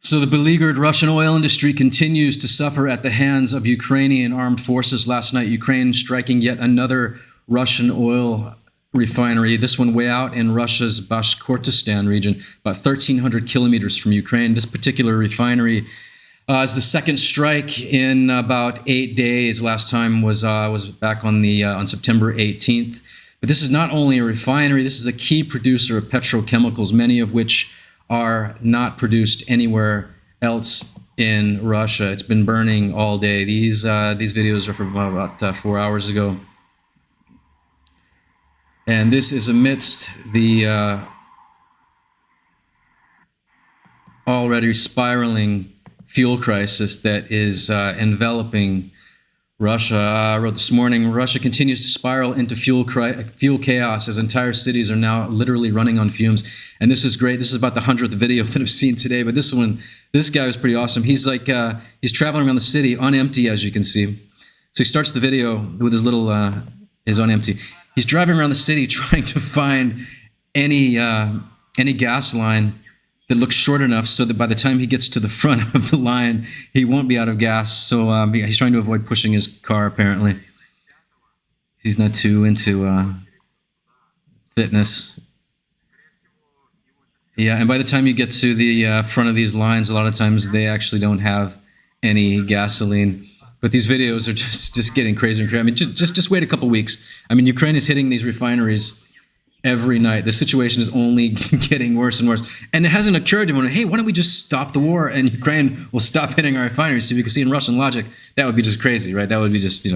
So the beleaguered Russian oil industry continues to suffer at the hands of Ukrainian armed forces. Last night, Ukraine striking yet another Russian oil refinery, this one way out in Russia's Bashkortostan region, about 1,300 kilometers from Ukraine. This particular refinery is the second strike in about 8 days. Last time was back on September 18th. But this is not only a refinery, this is a key producer of petrochemicals, many of which are not produced anywhere else in Russia. It's been burning all day. These videos are from about 4 hours ago. And this is amidst the already spiraling fuel crisis that is enveloping Russia. I wrote this morning, Russia continues to spiral into fuel chaos as entire cities are now literally running on fumes. And this is great. This is about the 100th video that I've seen today. But this guy was pretty awesome. He's like, he's traveling around the city on empty, as you can see. So he starts the video with his little, is on empty. He's driving around the city trying to find any gas line that looks short enough so that by the time he gets to the front of the line, he won't be out of gas. So he's trying to avoid pushing his car, apparently. He's not too into fitness. Yeah, and by the time you get to the front of these lines, a lot of times they actually don't have any gasoline. But these videos are just getting crazier and crazier. I mean, just wait a couple weeks. I mean, Ukraine is hitting these refineries every night. The situation is only getting worse and worse. And it hasn't occurred to anyone, hey, why don't we just stop the war and Ukraine will stop hitting our refineries? So you can see in Russian logic, that would be just crazy, right? That would be just,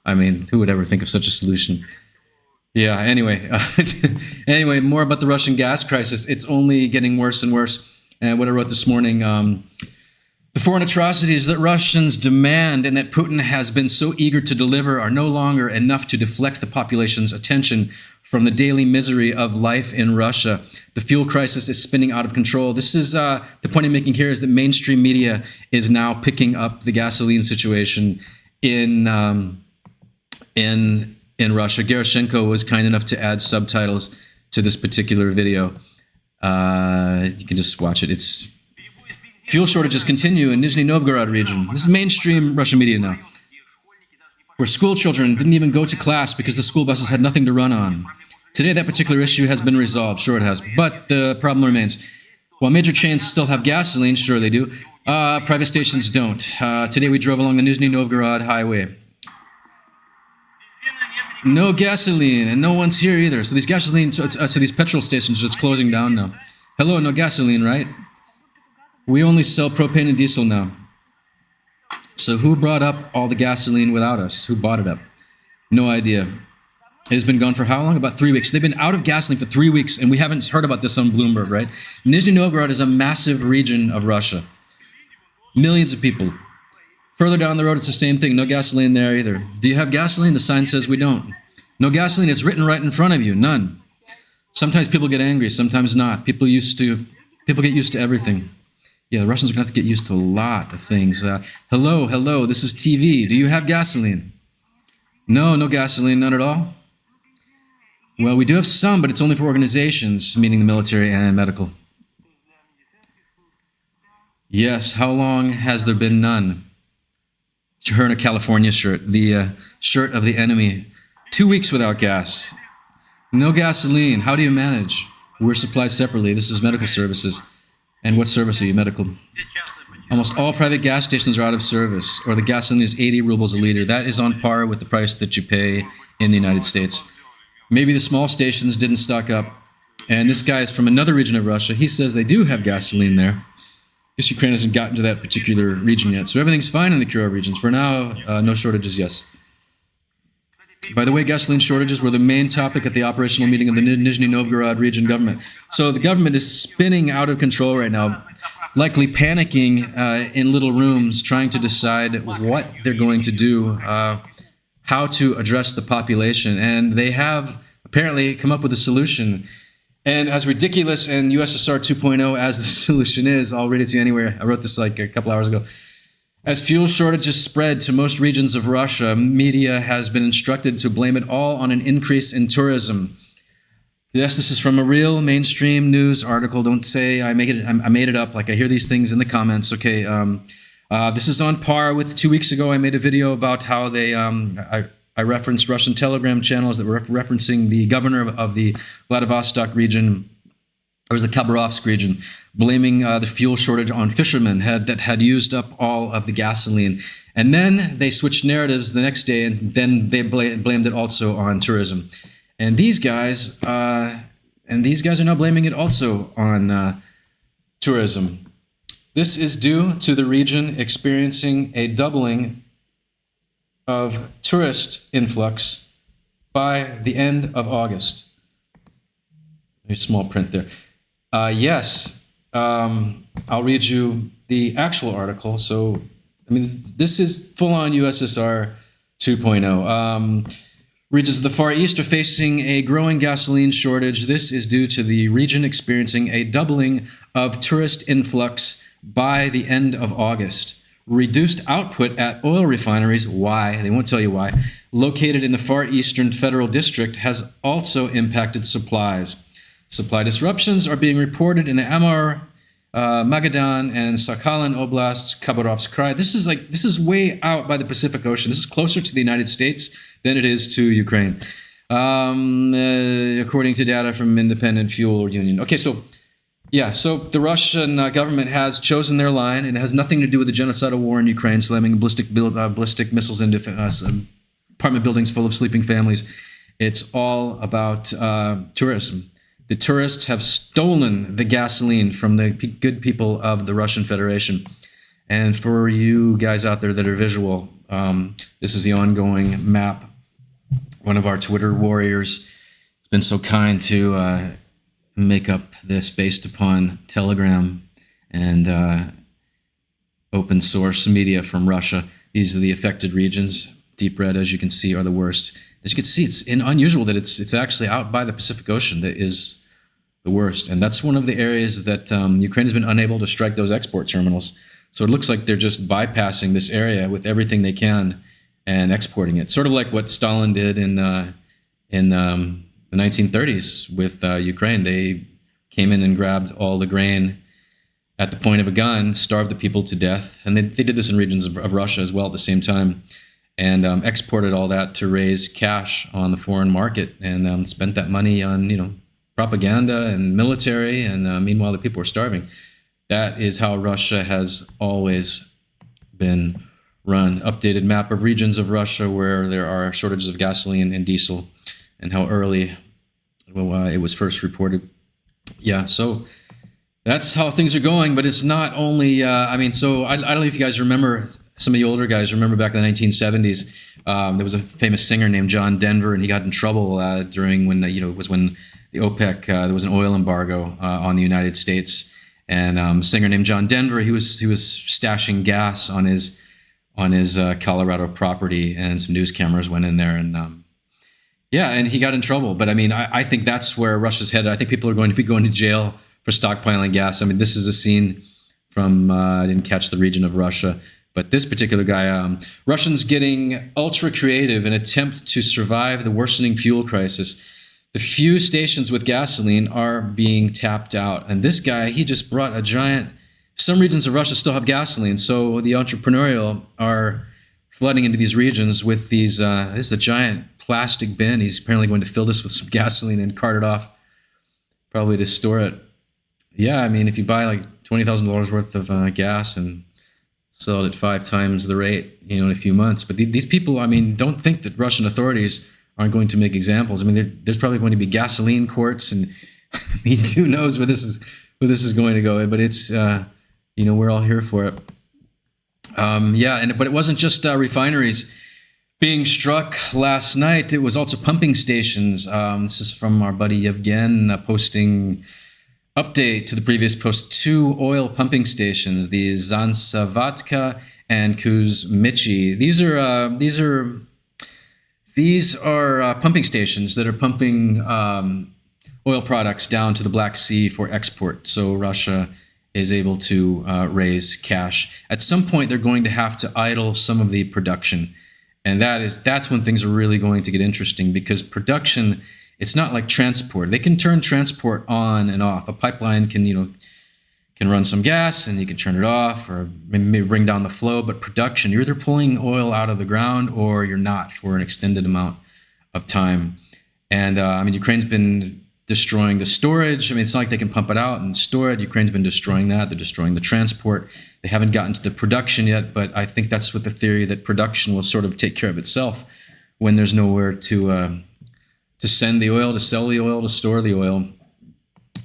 I mean, who would ever think of such a solution? Yeah, anyway. Anyway, more about the Russian gas crisis. It's only getting worse and worse. And what I wrote this morning, the foreign atrocities that Russians demand and that Putin has been so eager to deliver are no longer enough to deflect the population's attention from the daily misery of life in Russia. The fuel crisis is spinning out of control. This is the point I'm making here is that mainstream media is now picking up the gasoline situation in Russia. Gerashenko was kind enough to add subtitles to this particular video. You can just watch it. It's fuel shortages continue in Nizhny Novgorod region. This is mainstream Russian media now, where school children didn't even go to class because the school buses had nothing to run on. Today, that particular issue has been resolved. Sure, it has. But the problem remains. While major chains still have gasoline, sure they do, private stations don't. Today, we drove along the Nizhny Novgorod highway. No gasoline, and no one's here either. So these these petrol stations are just closing down now. Hello, no gasoline, right? We only sell propane and diesel now. So who brought up all the gasoline without us? Who bought it up? No idea. It has been gone for how long? About 3 weeks. They've been out of gasoline for 3 weeks, and we haven't heard about this on Bloomberg, right? Nizhny Novgorod is a massive region of Russia. Millions of people. Further down the road, it's the same thing. No gasoline there either. Do you have gasoline? The sign says we don't. No gasoline. It's written right in front of you. None. Sometimes people get angry. Sometimes not. People get used to everything. Yeah, the Russians are going to have to get used to a lot of things. Hello, this is TV. Do you have gasoline? No gasoline, none at all? Well, we do have some, but it's only for organizations, meaning the military and medical. Yes, how long has there been none? Her in a California shirt, the shirt of the enemy. 2 weeks without gas. No gasoline. How do you manage? We're supplied separately. This is medical services. And what service are you? Medical. Almost all private gas stations are out of service, or the gasoline is 80 rubles a liter. That is on par with the price that you pay in the United States. Maybe the small stations didn't stock up. And this guy is from another region of Russia. He says they do have gasoline there. I guess Ukraine hasn't gotten to that particular region yet. So everything's fine in the Kura regions. For now, no shortages, yes. By the way, gasoline shortages were the main topic at the operational meeting of the Nizhny Novgorod region government. So the government is spinning out of control right now, likely panicking in little rooms, trying to decide what they're going to do, how to address the population. And they have apparently come up with a solution. And as ridiculous and USSR 2.0 as the solution is, I'll read it to you anywhere. I wrote this like a couple hours ago. As fuel shortages spread to most regions of Russia, media has been instructed to blame it all on an increase in tourism. Yes, this is from a real mainstream news article. Don't say I made it up. Like I hear these things in the comments. Okay, this is on par with 2 weeks ago. I made a video about how I referenced Russian Telegram channels that were referencing the governor of the Vladivostok region, or was the Khabarovsk region, blaming the fuel shortage on fishermen that had used up all of the gasoline. And then they switched narratives the next day, and then they blamed it also on tourism. And these guys are now blaming it also on tourism. This is due to the region experiencing a doubling of tourist influx by the end of August. A small print there. Yes, I'll read you the actual article. So, I mean, this is full-on USSR 2.0. Regions of the Far East are facing a growing gasoline shortage. This is due to the region experiencing a doubling of tourist influx by the end of August. Reduced output at oil refineries, why? They won't tell you why, located in the Far Eastern Federal District has also impacted supplies. Supply disruptions are being reported in the Amur, Magadan, and Sakhalin Oblasts, Khabarovsk Krai. This is way out by the Pacific Ocean. This is closer to the United States than it is to Ukraine, according to data from Independent Fuel Union. Okay, so the Russian government has chosen their line, and it has nothing to do with the genocidal war in Ukraine, slamming ballistic missiles into apartment buildings full of sleeping families. It's all about tourism. The tourists have stolen the gasoline from the good people of the Russian Federation. And for you guys out there that are visual, this is the ongoing map. One of our Twitter warriors has been so kind to make up this based upon Telegram and open source media from Russia. These are the affected regions. Deep red, as you can see, are the worst. As you can see, it's unusual that it's actually out by the Pacific Ocean that is the worst. And that's one of the areas that Ukraine has been unable to strike those export terminals. So it looks like they're just bypassing this area with everything they can and exporting it. Sort of like what Stalin did in the 1930s with Ukraine. They came in and grabbed all the grain at the point of a gun, starved the people to death. And they did this in regions of Russia as well at the same time, and exported all that to raise cash on the foreign market, and spent that money on propaganda and military, and meanwhile the people were starving. That is how Russia has always been run. Updated map of regions of Russia where there are shortages of gasoline and diesel, and how early it was first reported. Yeah, so that's how things are going. But it's not only, I don't know if you guys remember, some of you older guys remember back in the 1970s, there was a famous singer named John Denver, and he got in trouble during when it was when the OPEC, there was an oil embargo on the United States. And a singer named John Denver, he was stashing gas on his Colorado property, and some news cameras went in there, and and he got in trouble. But I think that's where Russia's headed. I think people are going to be going to jail for stockpiling gas. This is a scene from I didn't catch the region of Russia, but this particular guy, Russians getting ultra creative in attempt to survive the worsening fuel crisis. The few stations with gasoline are being tapped out. And this guy, he just brought a giant, some regions of Russia still have gasoline. So the entrepreneurial are flooding into these regions with these, this is a giant plastic bin. He's apparently going to fill this with some gasoline and cart it off, probably to store it. Yeah, if you buy like $20,000 worth of gas and sell it at 5 times the rate, in a few months. But these people, don't think that Russian authorities aren't going to make examples. There's probably going to be gasoline courts, and who knows where this is going to go. But it's we're all here for it. But it wasn't just refineries being struck last night. It was also pumping stations. This is from our buddy Yevgen posting update to the previous post. 2 oil pumping stations, the Zansavatka and Kuzmichi. These are pumping stations that are pumping oil products down to the Black Sea for export. So Russia is able to raise cash. At some point, they're going to have to idle some of the production. And that's when things are really going to get interesting, because production It's not like transport. They can turn transport on and off. A pipeline can run some gas and you can turn it off or maybe bring down the flow. But production, you're either pulling oil out of the ground or you're not for an extended amount of time. And Ukraine's been destroying the storage. It's not like they can pump it out and store it. Ukraine's been destroying that. They're destroying the transport. They haven't gotten to the production yet, but I think that's with the theory that production will sort of take care of itself when there's nowhere to send the oil, to sell the oil, to store the oil.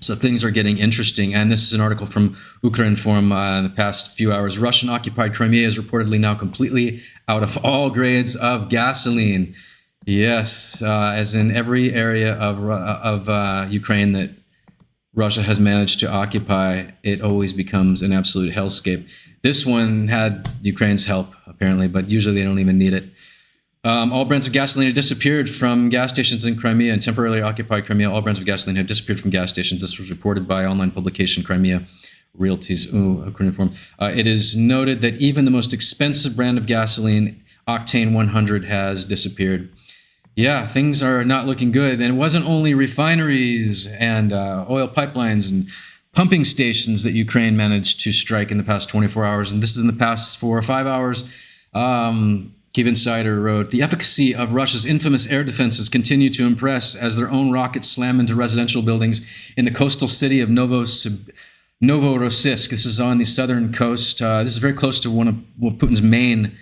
So things are getting interesting. And this is an article from Ukrinform in the past few hours. Russian-occupied Crimea is reportedly now completely out of all grades of gasoline. Yes, as in every area of Ukraine that Russia has managed to occupy, it always becomes an absolute hellscape. This one had Ukraine's help, apparently, but usually they don't even need it. All brands of gasoline had disappeared from gas stations in Crimea and temporarily occupied Crimea. All brands of gasoline had disappeared from gas stations. This was reported by online publication Crimea Realties. It is noted that even the most expensive brand of gasoline, Octane 100, has disappeared. Yeah, things are not looking good. And it wasn't only refineries and oil pipelines and pumping stations that Ukraine managed to strike in the past 24 hours. And this is in the past 4 or 5 hours. Kyiv Insider wrote, the efficacy of Russia's infamous air defenses continue to impress as their own rockets slam into residential buildings in the coastal city of Novorossiysk. This is on the southern coast. This is very close to one of Putin's main,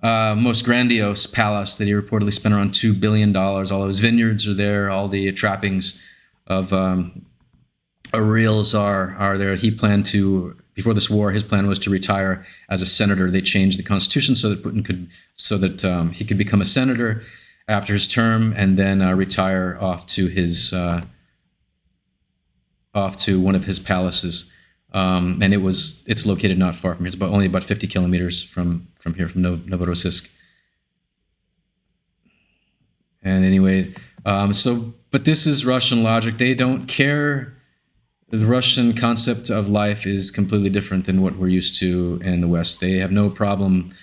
most grandiose palace that he reportedly spent around $2 billion. All of his vineyards are there. All the trappings of a real czar are there. He planned to, before this war, his plan was to retire as a senator. They changed the constitution so that he could become a senator after his term and then retire off to one of his palaces. And it's located not far from here. It's only about 50 kilometers from here, from Novorossiysk. And anyway, but this is Russian logic. They don't care. The Russian concept of life is completely different than what we're used to in the West. They have no problem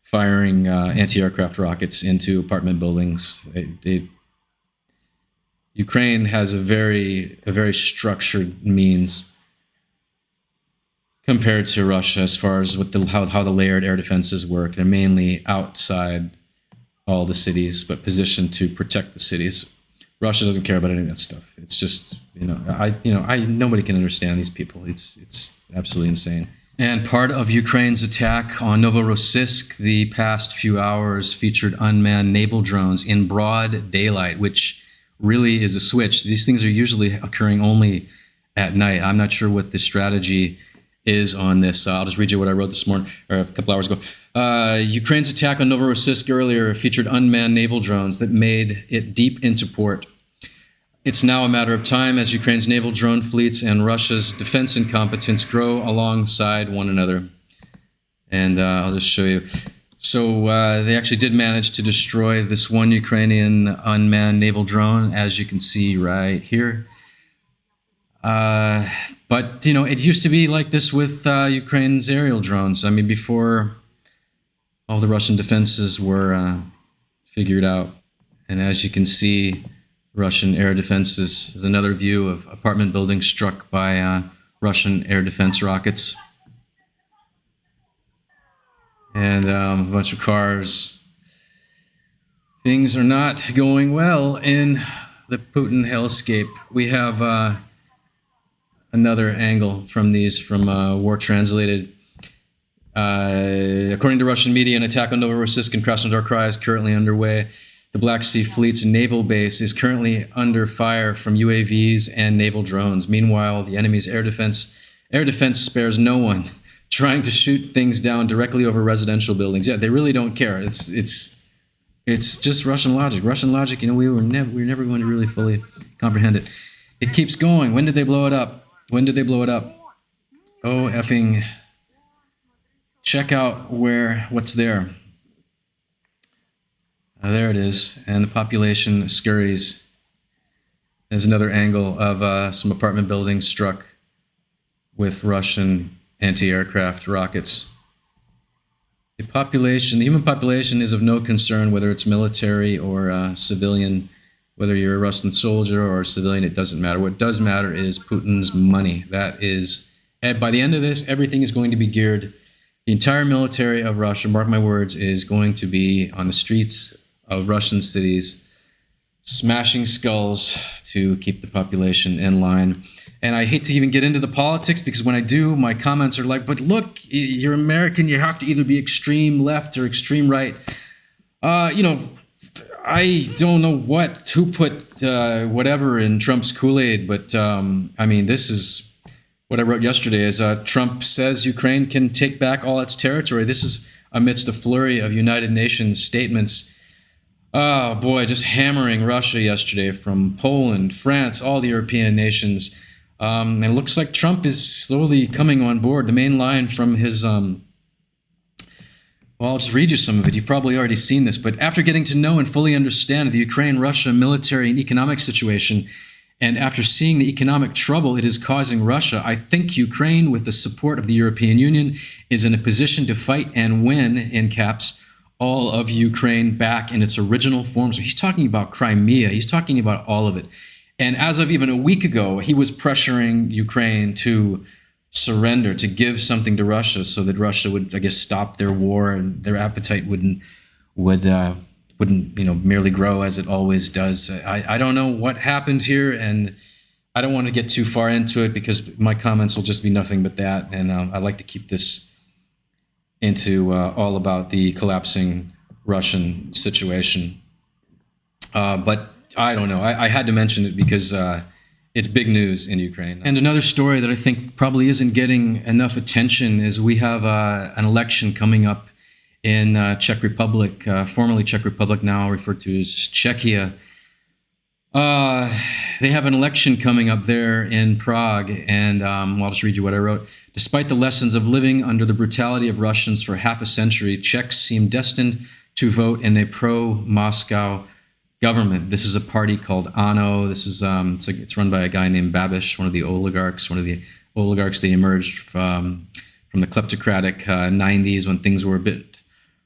firing anti-aircraft rockets into apartment buildings. Ukraine has a very structured means compared to Russia as far as how the layered air defenses work. They're mainly outside all the cities, but positioned to protect the cities. Russia doesn't care about any of that stuff. It's just, nobody can understand these people. It's absolutely insane. And part of Ukraine's attack on Novorossiysk the past few hours featured unmanned naval drones in broad daylight, which really is a switch. These things are usually occurring only at night. I'm not sure what the strategy is on this. I'll just read you what I wrote this morning, or a couple hours ago. Ukraine's attack on Novorossiysk earlier featured unmanned naval drones that made it deep into port. It's now a matter of time as Ukraine's naval drone fleets and Russia's defense incompetence grow alongside one another. And I'll just show you. So they actually did manage to destroy this one Ukrainian unmanned naval drone, as you can see right here. But, it used to be like this with Ukraine's aerial drones. Before all the Russian defenses were figured out. And as you can see, Russian air defenses is another view of apartment buildings struck by Russian air defense rockets. And a bunch of cars. Things are not going well in the Putin hellscape. We have another angle from War Translated. According to Russian media, an attack on Novorossiysk and Krasnodar Krai is currently underway. The Black Sea Fleet's naval base is currently under fire from UAVs and naval drones. Meanwhile, the enemy's air defense spares no one, trying to shoot things down directly over residential buildings. Yeah, they really don't care. It's just Russian logic. Russian logic. We were never going to really fully comprehend it. It keeps going. When did they blow it up? Oh, effing! Check out what's there. There it is, and the population scurries. There's another angle of some apartment buildings struck with Russian anti-aircraft rockets. The human population is of no concern, whether it's military or civilian. Whether you're a Russian soldier or a civilian, it doesn't matter. What does matter is Putin's money. That is, and by the end of this, everything is going to be geared. The entire military of Russia, mark my words, is going to be on the streets of Russian cities, smashing skulls to keep the population in line. And I hate to even get into the politics, because when I do, my comments are like, but look, you're American, you have to either be extreme left or extreme right. I don't know who put whatever in Trump's Kool-Aid, but this is what I wrote yesterday is Trump says Ukraine can take back all its territory. This is amidst a flurry of United Nations statements. Oh boy, just hammering Russia yesterday from Poland, France, all the European nations. And it looks like Trump is slowly coming on board. The main line from his I'll just read you some of it. You've probably already seen this, but after getting to know and fully understand the Ukraine-Russia military and economic situation, and after seeing the economic trouble it is causing Russia, I think Ukraine, with the support of the European Union, is in a position to fight and win, in caps, all of Ukraine back in its original form. So he's talking about Crimea. He's talking about all of it. And as of even a week ago, he was pressuring Ukraine to surrender, to give something to Russia, so that Russia would, I guess, stop their war and their appetite wouldn't merely grow as it always does. I don't know what happened here, and I don't want to get too far into it because my comments will just be nothing but that. And I'd like to keep this into all about the collapsing Russian situation. But I don't know. I had to mention it because it's big news in Ukraine. And another story that I think probably isn't getting enough attention is we have an election coming up in Czech Republic, formerly Czech Republic, now referred to as Czechia. They have an election coming up there in Prague, and I'll just read you what I wrote. Despite the lessons of living under the brutality of Russians for half a century, Czechs seem destined to vote in a pro-Moscow government. This is a party called ANO. This is it's run by a guy named Babiš, one of the oligarchs that emerged from the kleptocratic 90s when things were a bit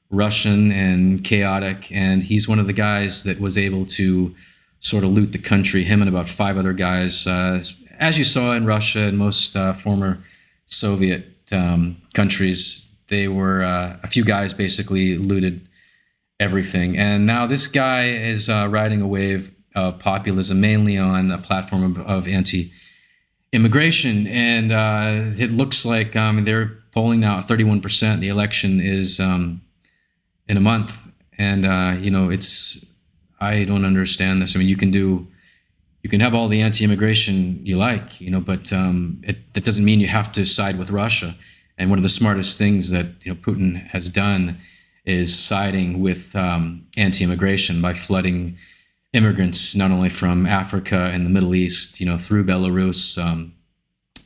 Russian and chaotic. And he's one of the guys that was able to sort of loot the country, him and about 5 other guys. As you saw in Russia and most former Soviet countries, they were a few guys basically looted everything. And now this guy is riding a wave of populism, mainly on a platform of anti-immigration. And it looks like they're polling now at 31%. The election is in a month. And, I don't understand this. I mean, you can have all the anti-immigration you like, but that doesn't mean you have to side with Russia. And one of the smartest things that Putin has done is siding with anti-immigration by flooding immigrants not only from Africa and the Middle East, through Belarus,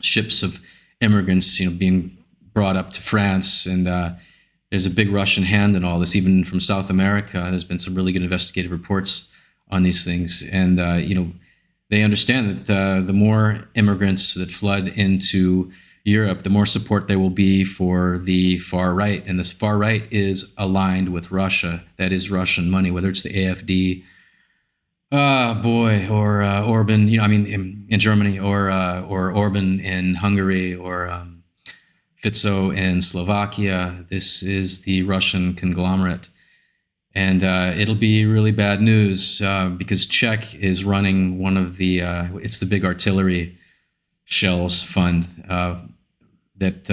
ships of immigrants, being brought up to France, and there's a big Russian hand in all this, even from South America. There's been some really good investigative reports on these things, and they understand that the more immigrants that flood into Europe, the more support there will be for the far right. And this far right is aligned with Russia. That is Russian money, whether it's the AfD, or Orban, in Germany, or Orban in Hungary, or Fico in Slovakia. This is the Russian conglomerate. And it'll be really bad news because Czech is running one of the, it's the big artillery shells fund that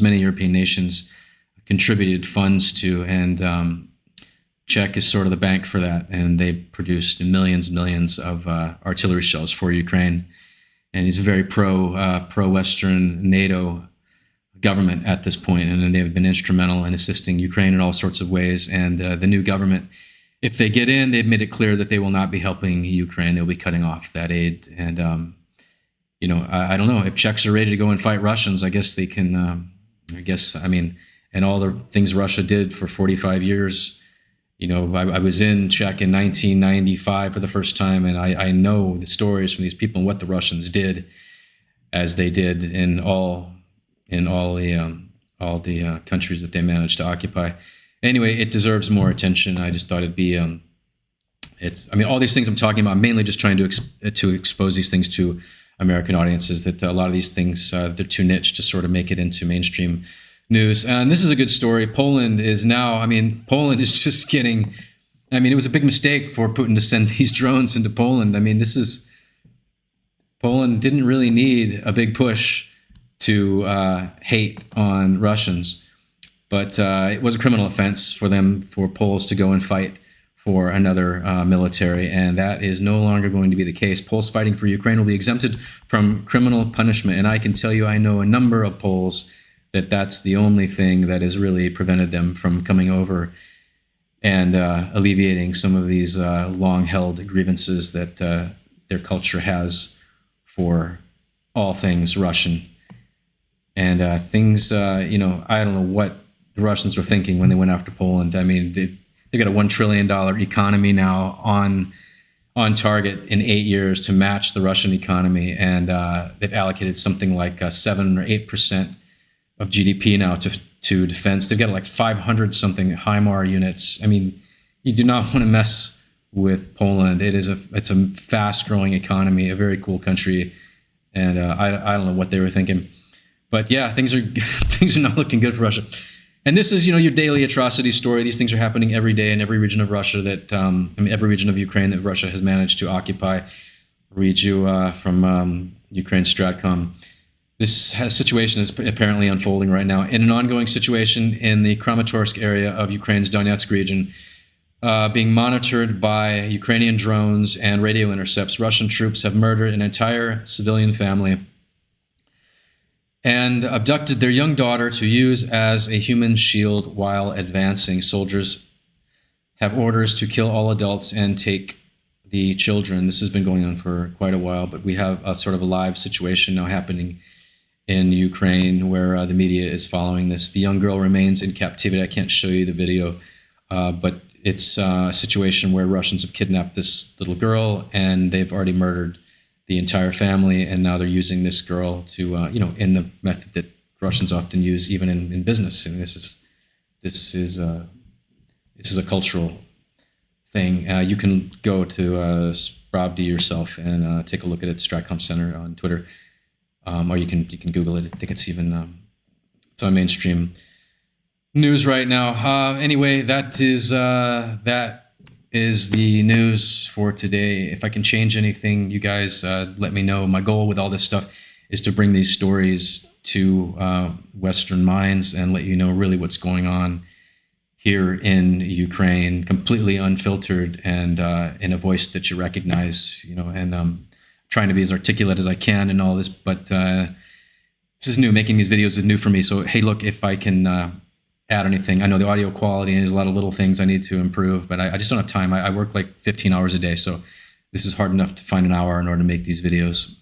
many European nations contributed funds to, and Czech is sort of the bank for that, and they produced millions and millions of artillery shells for Ukraine. And he's a very pro-Western NATO government at this point, and they've been instrumental in assisting Ukraine in all sorts of ways. And the new government, if they get in, they've made it clear that they will not be helping Ukraine. They'll be cutting off that aid. And I don't know if Czechs are ready to go and fight Russians. I guess they can. And all the things Russia did for 45 years. I was in Czech in 1995 for the first time, and I know the stories from these people and what the Russians did, as they did in all the countries that they managed to occupy. Anyway, it deserves more attention. I just thought it'd be I mean, all these things I'm talking about, I'm mainly just trying to expose these things to American audiences, that a lot of these things, they're too niche to sort of make it into mainstream news. And this is a good story. Poland is just getting, it was a big mistake for Putin to send these drones into Poland. Poland didn't really need a big push to hate on Russians, but it was a criminal offense for Poles to go and fight for another military, and that is no longer going to be the case. Poles fighting for Ukraine will be exempted from criminal punishment, and I can tell you I know a number of Poles that's the only thing that has really prevented them from coming over and alleviating some of these long-held grievances that their culture has for all things Russian. And things, I don't know what the Russians were thinking when they went after Poland. They got a $1 trillion economy now on target in 8 years to match the Russian economy, and they've allocated something like 7 or 8% of GDP now to defense. They've got like 500 something HIMAR units. You do not want to mess with Poland. It's a fast growing economy, a very cool country, and I don't know what they were thinking, but yeah, things are not looking good for Russia. And this is, your daily atrocity story. These things are happening every day in every region of Russia every region of Ukraine that Russia has managed to occupy. I'll read you from Ukraine Stratcom. This situation is apparently unfolding right now in an ongoing situation in the Kramatorsk area of Ukraine's Donetsk region, being monitored by Ukrainian drones and radio intercepts. Russian troops have murdered an entire civilian family and abducted their young daughter to use as a human shield while advancing. Soldiers have orders to kill all adults and take the children. This has been going on for quite a while, but we have a sort of a live situation now happening in Ukraine where the media is following this. The young girl remains in captivity. I can't show you the video, but it's a situation where Russians have kidnapped this little girl and they've already murdered the entire family, and now they're using this girl to, in the method that Russians often use, even in business. And this is a cultural thing. You can go to Spravdi yourself and take a look at it, Stratcom Center on Twitter, or you can Google it. I think it's even it's on mainstream news right now. Anyway, that is the news for today. If I can change anything, you guys let me know. My goal with all this stuff is to bring these stories to Western minds and let you know really what's going on here in Ukraine, completely unfiltered and in a voice that you recognize, and trying to be as articulate as I can and all this, but this is new. Making these videos is new for me. So, hey, look, if I can add anything. I know the audio quality and there's a lot of little things I need to improve, but I just don't have time. I work like 15 hours a day, so this is hard enough to find an hour in order to make these videos.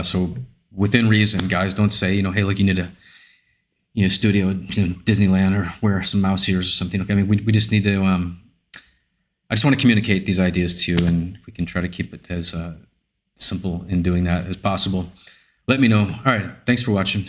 So within reason, guys, don't say, hey, look, you need a studio at Disneyland or wear some mouse ears or something. We just need to, I just want to communicate these ideas to you, and if we can try to keep it as simple in doing that as possible, let me know. All right, thanks for watching.